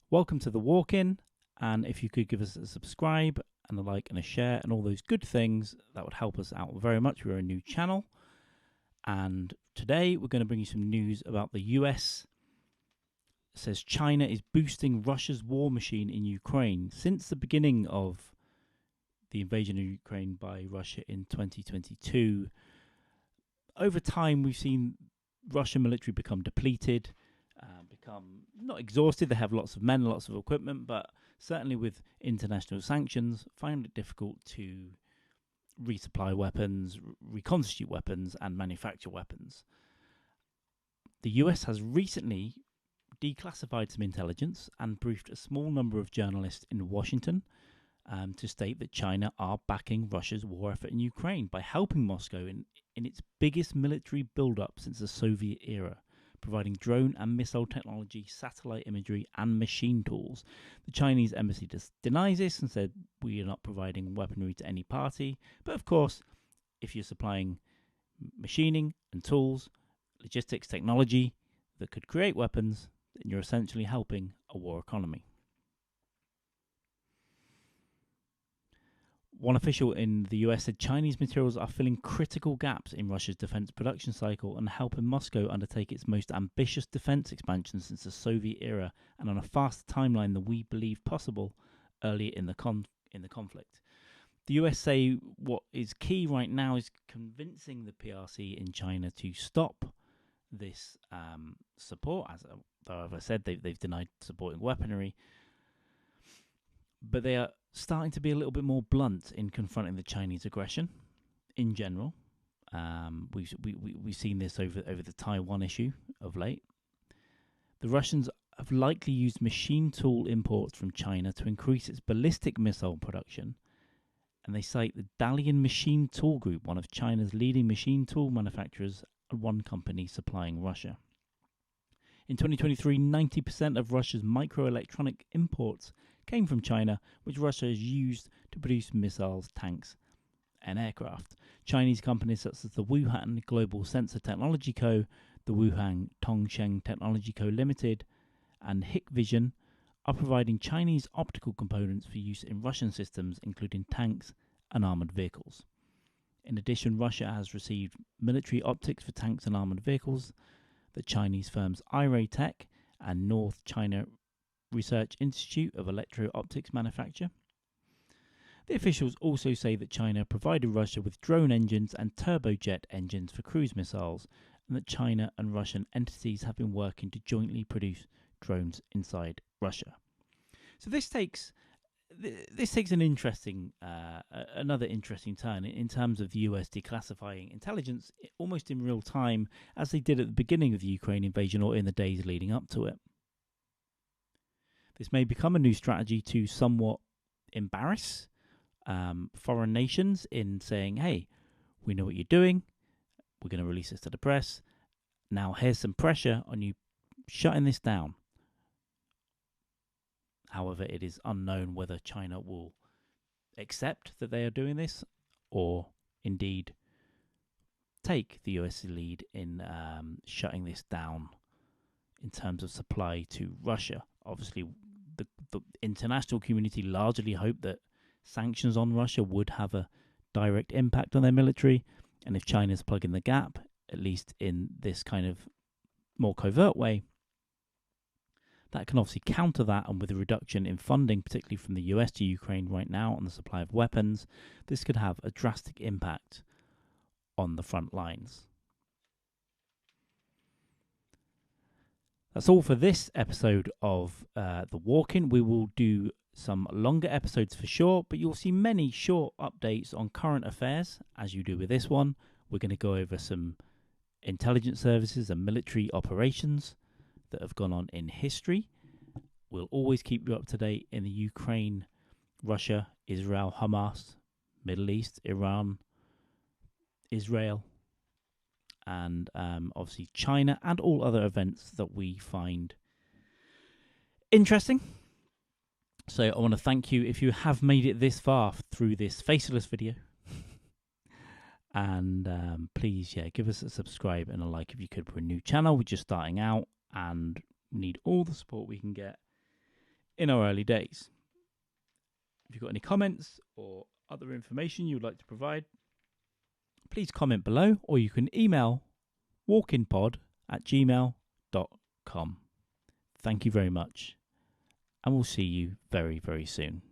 Welcome to the walk-in, and if you could give us a subscribe and a like and a share and all those good things, that would help us out very much. We're a new channel, and today we're going to bring you some news about the US. It says China is boosting Russia's war machine in Ukraine. Since the beginning of the invasion of Ukraine by Russia in 2022, over time we've seen Russian military become depleted, become not exhausted. They have lots of men, lots of equipment, but certainly with international sanctions, find it difficult to resupply weapons, reconstitute weapons, and manufacture weapons. The US has recently declassified some intelligence and briefed a small number of journalists in Washington to state that China are backing Russia's war effort in Ukraine by helping Moscow in its biggest military build-up since the Soviet era, providing drone and missile technology, satellite imagery, and machine tools. The Chinese embassy denies this and said, "We are not providing weaponry to any party." But of course, if you're supplying machining and tools, logistics, technology that could create weapons, then you're essentially helping a war economy. One official in the US said Chinese materials are filling critical gaps in Russia's defense production cycle and helping Moscow undertake its most ambitious defense expansion since the Soviet era, and on a faster timeline than we believed possible earlier in the conflict. The US say what is key right now is convincing the PRC in China to stop this support. As I said, they've denied supporting weaponry, but they are starting to be a little bit more blunt in confronting the Chinese aggression in general. We've seen this over the Taiwan issue of late. The Russians have likely used machine tool imports from China to increase its ballistic missile production, and they cite the Dalian Machine Tool Group, one of China's leading machine tool manufacturers, and one company supplying Russia. In 2023, 90% of Russia's microelectronic imports came from China, which Russia has used to produce missiles, tanks, and aircraft. Chinese companies such as the Wuhan Global Sensor Technology Co., the Wuhan Tongsheng Technology Co. Limited, and Hikvision are providing Chinese optical components for use in Russian systems, including tanks and armoured vehicles. In addition, Russia has received military optics for tanks and armoured vehicles. The Chinese firms iRay Tech and North China Research Institute of Electro-Optics Manufacture. The officials also say that China provided Russia with drone engines and turbojet engines for cruise missiles, and that China and Russian entities have been working to jointly produce drones inside Russia. So this takes an interesting, another interesting turn in terms of the US declassifying intelligence almost in real time, as they did at the beginning of the Ukraine invasion or in the days leading up to it. This may become a new strategy to somewhat embarrass foreign nations in saying, "Hey, we know what you're doing. We're going to release this to the press. Now here's some pressure on you shutting this down." However, it is unknown whether China will accept that they are doing this or indeed take the US lead in shutting this down in terms of supply to Russia. Obviously, the international community largely hoped that sanctions on Russia would have a direct impact on their military, and if China's plugging the gap, at least in this kind of more covert way, that can obviously counter that, and with a reduction in funding, particularly from the US to Ukraine right now on the supply of weapons, this could have a drastic impact on the front lines. That's all for this episode of The Walk-In. We will do some longer episodes for sure, but you'll see many short updates on current affairs, as you do with this one. We're going to go over some intelligence services and military operations that have gone on in history. We'll always keep you up to date in the Ukraine, Russia, Israel, Hamas, Middle East, Iran, Israel, and obviously China, and all other events that we find interesting. So I want to thank you if you have made it this far through this faceless video. And please, give us a subscribe and a like if you could. We're a new channel. We're just starting out and need all the support we can get in our early days. If you've got any comments or other information you'd like to provide, please comment below, or you can email walkinpod@gmail.com. Thank you very much, and we'll see you very, very soon.